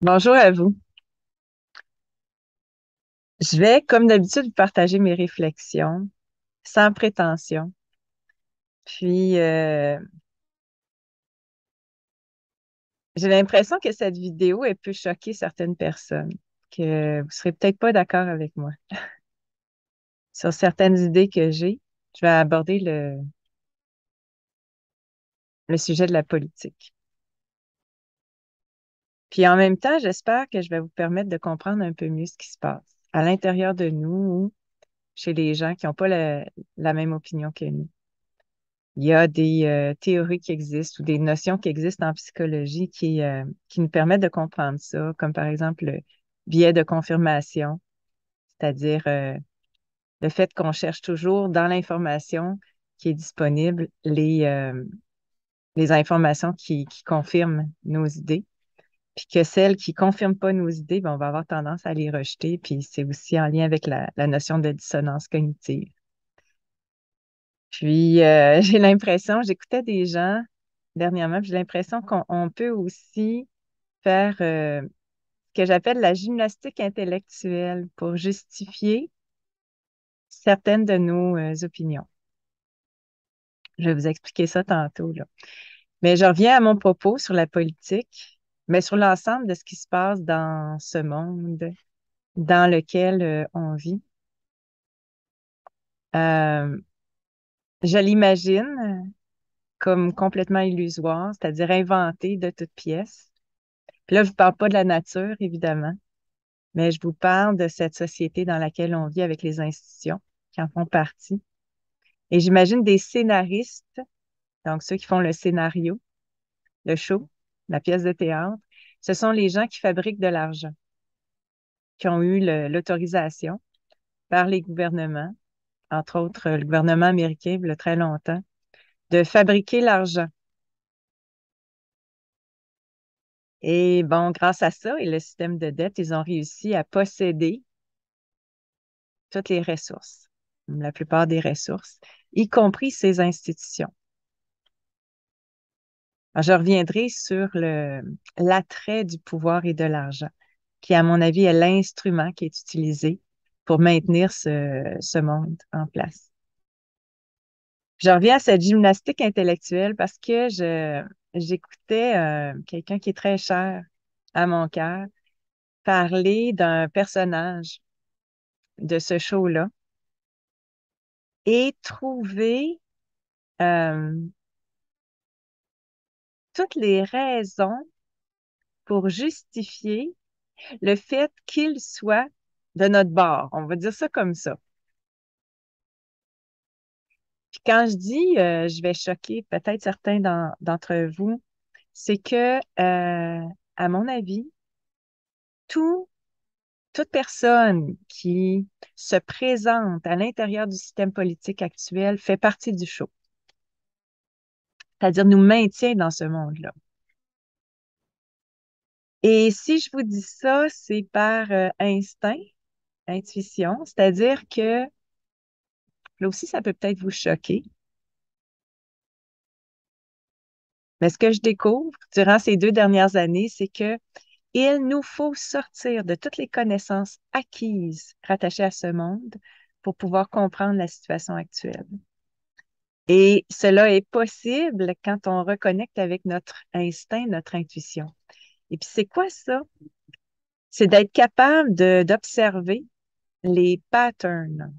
Bonjour à vous. Je vais, comme d'habitude, vous partager mes réflexions sans prétention. Puis, j'ai l'impression que cette vidéo, elle peut choquer certaines personnes, que vous serez peut-être pas d'accord avec moi sur certaines idées que j'ai. Je vais aborder le sujet de la politique. Puis, en même temps, j'espère que je vais vous permettre de comprendre un peu mieux ce qui se passe à l'intérieur de nous ou chez les gens qui n'ont pas la même opinion que nous. Il y a des théories qui existent ou des notions qui existent en psychologie qui nous permettent de comprendre ça, comme par exemple le biais de confirmation, c'est-à-dire le fait qu'on cherche toujours dans l'information qui est disponible les informations qui confirment nos idées, puis que celles qui confirment pas nos idées, ben, on va avoir tendance à les rejeter, puis c'est aussi en lien avec la notion de dissonance cognitive. Puis, j'ai l'impression, j'écoutais des gens dernièrement, puis j'ai l'impression qu'on peut aussi faire ce que j'appelle la gymnastique intellectuelle pour justifier certaines de nos opinions. Je vais vous expliquer ça tantôt, là. Mais je reviens à mon propos sur la politique, mais sur l'ensemble de ce qui se passe dans ce monde dans lequel on vit. Euh, je l'imagine comme complètement illusoire, c'est-à-dire inventé de toutes pièces. Puis là, je ne vous parle pas de la nature, évidemment, mais je vous parle de cette société dans laquelle on vit avec les institutions qui en font partie. Et j'imagine des scénaristes, donc ceux qui font le scénario, le show, la pièce de théâtre. Ce sont les gens qui fabriquent de l'argent, qui ont eu l'autorisation par les gouvernements, entre autres le gouvernement américain, il y a très longtemps, de fabriquer l'argent. Et bon, grâce à ça et le système de dette, ils ont réussi à posséder toutes les ressources, la plupart des ressources, y compris ces institutions. Alors, je reviendrai sur l'attrait du pouvoir et de l'argent, qui, à mon avis, est l'instrument qui est utilisé pour maintenir ce monde en place. Je reviens à cette gymnastique intellectuelle parce que j'écoutais quelqu'un qui est très cher à mon cœur parler d'un personnage de ce show-là et trouver euh, toutes les raisons pour justifier le fait qu'il soit de notre bord. On va dire ça comme ça. Puis quand je dis, je vais choquer peut-être certains d'entre vous, c'est que, à mon avis, tout, toute personne qui se présente à l'intérieur du système politique actuel fait partie du show, c'est-à-dire nous maintient dans ce monde-là. Et si je vous dis ça, c'est par instinct, intuition, c'est-à-dire que là aussi, ça peut peut-être vous choquer. Mais ce que je découvre durant ces 2 dernières années, c'est que il nous faut sortir de toutes les connaissances acquises rattachées à ce monde pour pouvoir comprendre la situation actuelle. Et cela est possible quand on reconnecte avec notre instinct, notre intuition. Et puis, c'est quoi ça? C'est d'être capable d'observer les patterns.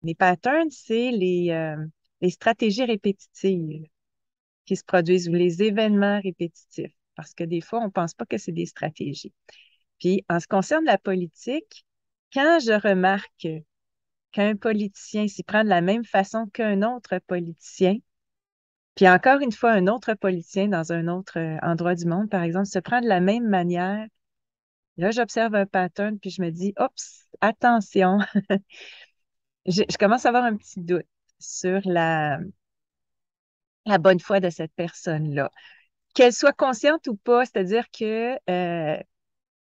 Les patterns, c'est les stratégies répétitives qui se produisent ou les événements répétitifs. Parce que des fois, on ne pense pas que c'est des stratégies. Puis, en ce qui concerne la politique, quand je remarque qu'un politicien s'y prend de la même façon qu'un autre politicien, puis encore une fois, un autre politicien dans un autre endroit du monde, par exemple, se prend de la même manière, là, j'observe un pattern, puis je me dis, oups, attention, je commence à avoir un petit doute sur la bonne foi de cette personne-là. Qu'elle soit consciente ou pas, c'est-à-dire que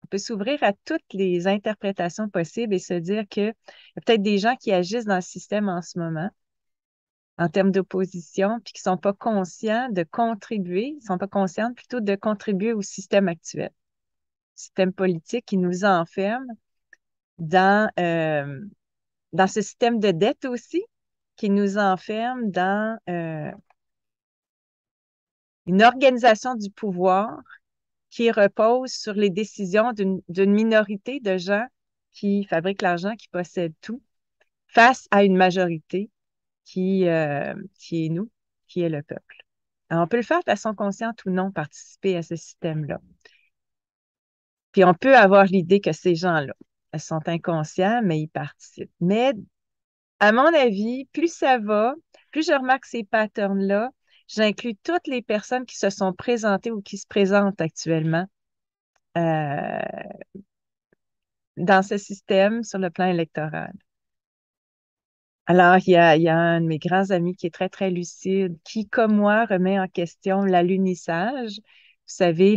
on peut s'ouvrir à toutes les interprétations possibles et se dire qu'il y a peut-être des gens qui agissent dans le système en ce moment, en termes d'opposition, puis qui ne sont pas conscients de contribuer, ne sont pas conscientes plutôt de contribuer au système actuel. système politique qui nous enferme dans, dans ce système de dette aussi, qui nous enferme dans une organisation du pouvoir qui repose sur les décisions d'une minorité de gens qui fabriquent l'argent, qui possèdent tout, face à une majorité qui est nous, qui est le peuple. Alors, on peut le faire de façon consciente ou non, participer à ce système-là. Puis on peut avoir l'idée que ces gens-là sont inconscients, mais ils participent. Mais à mon avis, plus ça va, plus je remarque ces patterns-là, j'inclus toutes les personnes qui se sont présentées ou qui se présentent actuellement euh, dans ce système sur le plan électoral. Alors, il y a un de mes grands amis qui est très, très lucide, qui, comme moi, remet en question l'alunissage. Vous savez,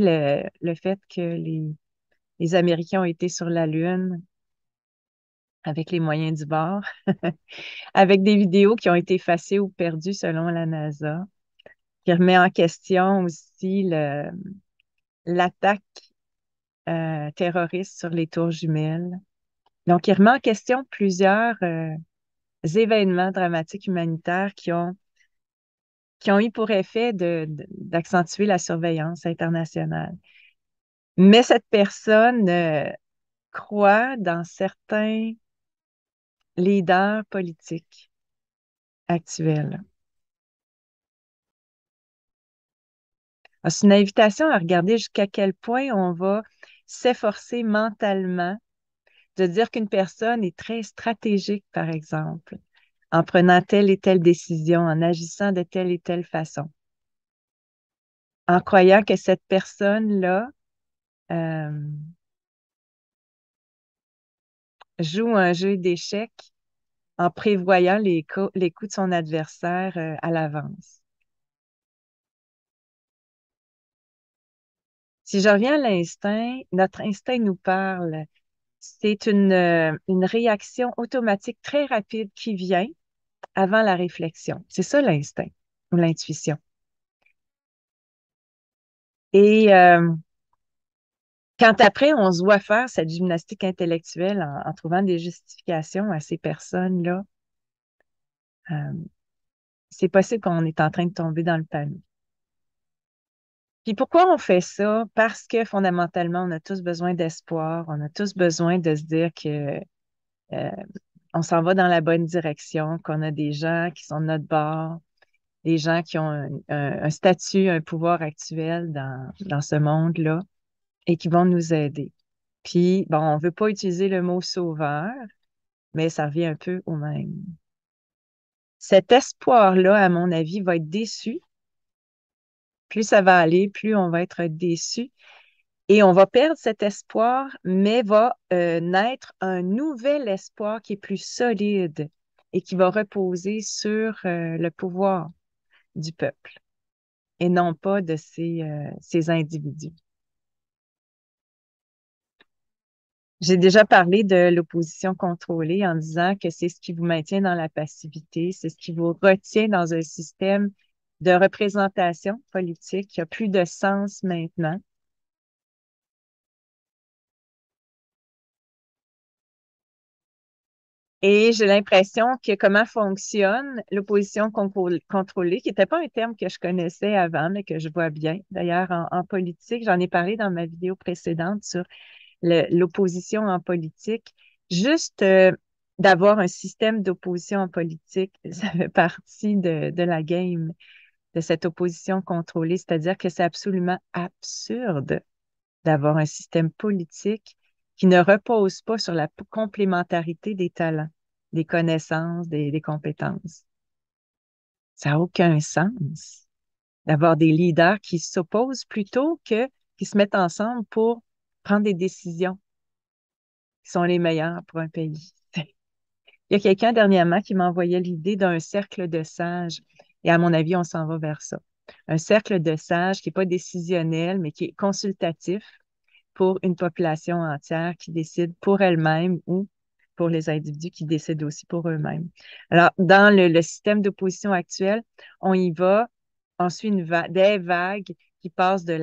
le fait que les Américains ont été sur la Lune avec les moyens du bord, avec des vidéos qui ont été effacées ou perdues selon la NASA, qui remet en question aussi l'attaque terroriste sur les tours jumelles. Donc, il remet en question plusieurs événements dramatiques humanitaires qui ont eu pour effet d'accentuer la surveillance internationale. Mais cette personne croit dans certains leaders politiques actuels. C'est une invitation à regarder jusqu'à quel point on va s'efforcer mentalement de dire qu'une personne est très stratégique, par exemple, en prenant telle et telle décision, en agissant de telle et telle façon, en croyant que cette personne-là euh, joue un jeu d'échecs en prévoyant les coups de son adversaire à l'avance. Si je reviens à l'instinct, notre instinct nous parle. C'est une réaction automatique très rapide qui vient avant la réflexion. C'est ça l'instinct ou l'intuition. Et quand après, on se voit faire cette gymnastique intellectuelle en trouvant des justifications à ces personnes-là, euh, c'est possible qu'on est en train de tomber dans le panneau. Puis pourquoi on fait ça? Parce que fondamentalement, on a tous besoin d'espoir, on a tous besoin de se dire que euh, on s'en va dans la bonne direction, qu'on a des gens qui sont de notre bord, des gens qui ont un statut, un pouvoir actuel dans ce monde-là et qui vont nous aider. Puis, bon, on ne veut pas utiliser le mot sauveur, mais ça revient un peu au même. Cet espoir-là, à mon avis, va être déçu. Plus ça va aller, plus on va être déçu. Et on va perdre cet espoir, mais va naître un nouvel espoir qui est plus solide et qui va reposer sur le pouvoir du peuple et non pas de ces individus. J'ai déjà parlé de l'opposition contrôlée en disant que c'est ce qui vous maintient dans la passivité, c'est ce qui vous retient dans un système de représentation politique qui a plus de sens maintenant. Et j'ai l'impression que comment fonctionne l'opposition contrôlée, qui n'était pas un terme que je connaissais avant, mais que je vois bien. D'ailleurs, en politique, j'en ai parlé dans ma vidéo précédente sur l'opposition en politique. Juste d'avoir un système d'opposition en politique, ça fait partie de la game de cette opposition contrôlée, c'est-à-dire que c'est absolument absurde d'avoir un système politique qui ne repose pas sur la complémentarité des talents, des connaissances, des compétences. Ça n'a aucun sens d'avoir des leaders qui s'opposent plutôt que qui se mettent ensemble pour prendre des décisions qui sont les meilleures pour un pays. Il y a quelqu'un dernièrement qui m'a envoyé l'idée d'un cercle de sages. Et à mon avis, on s'en va vers ça. Un cercle de sages qui n'est pas décisionnel, mais qui est consultatif pour une population entière qui décide pour elle-même ou pour les individus qui décident aussi pour eux-mêmes. Alors, dans le système d'opposition actuel, on y va, on suit des vagues qui passent de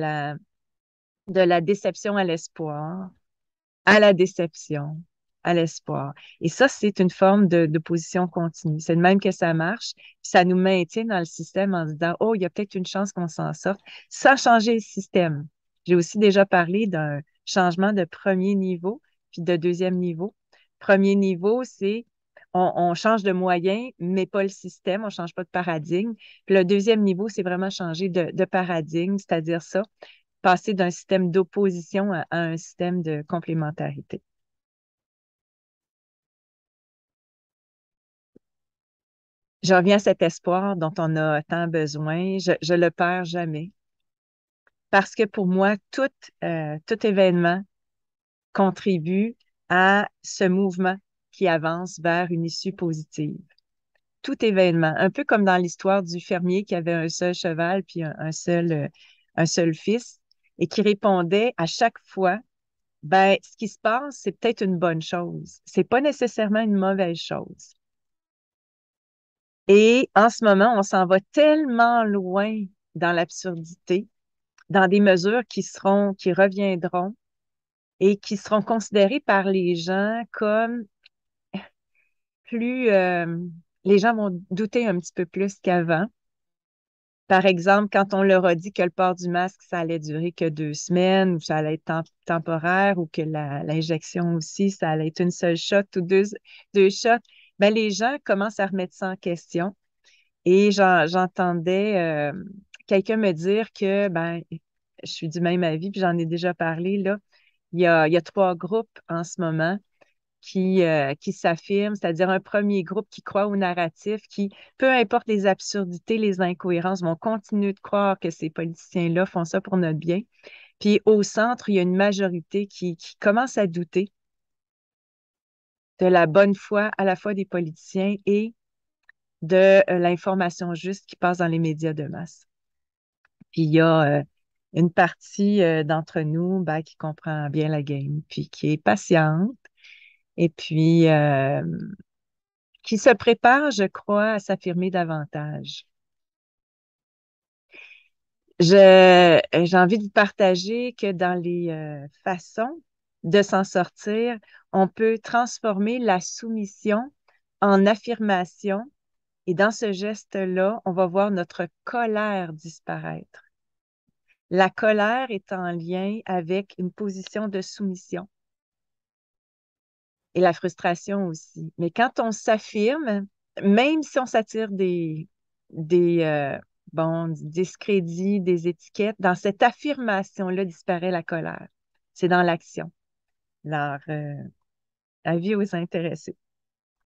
de la déception à la déception, à l'espoir. Et ça, c'est une forme de position continue. C'est de même que ça marche. Puis ça nous maintient dans le système en se disant, oh, il y a peut-être une chance qu'on s'en sorte, sans changer le système. J'ai aussi déjà parlé d'un changement de premier niveau, puis de deuxième niveau. Premier niveau, c'est on change de moyen, mais pas le système, on change pas de paradigme. Puis le deuxième niveau, c'est vraiment changer de paradigme, c'est-à-dire ça, passer d'un système d'opposition à un système de complémentarité. Je reviens à cet espoir dont on a tant besoin. Je le perds jamais parce que pour moi, tout événement contribue à ce mouvement qui avance vers une issue positive. Tout événement, un peu comme dans l'histoire du fermier qui avait un seul cheval puis un seul fils et qui répondait à chaque fois, ben, ce qui se passe, c'est peut-être une bonne chose. C'est pas nécessairement une mauvaise chose. Et en ce moment, on s'en va tellement loin dans l'absurdité, dans des mesures qui reviendront et qui seront considérées par les gens comme plus, les gens vont douter un petit peu plus qu'avant. Par exemple, quand on leur a dit que le port du masque, ça allait durer que 2 semaines, ou ça allait être temporaire, ou que l'injection aussi, ça allait être une seule shot ou deux shots, ben les gens commencent à remettre ça en question. Et j'entendais quelqu'un me dire que, ben, je suis du même avis, puis j'en ai déjà parlé, là. Il y a 3 groupes en ce moment qui s'affirment, c'est-à-dire un premier groupe qui croit au narratif, qui, peu importe les absurdités, les incohérences, vont continuer de croire que ces politiciens-là font ça pour notre bien. Puis au centre, il y a une majorité qui commence à douter de la bonne foi à la fois des politiciens et de l'information juste qui passe dans les médias de masse. Puis il y a une partie d'entre nous ben, qui comprend bien la game, puis qui est patiente, et puis qui se prépare, je crois, à s'affirmer davantage. J'ai envie de vous partager que dans les façons de s'en sortir, on peut transformer la soumission en affirmation. Et dans ce geste-là, on va voir notre colère disparaître. La colère est en lien avec une position de soumission et la frustration aussi. Mais quand on s'affirme, même si on s'attire des bon, du discrédit, des étiquettes, dans cette affirmation-là disparaît la colère. C'est dans l'action. Alors, avis aux intéressés.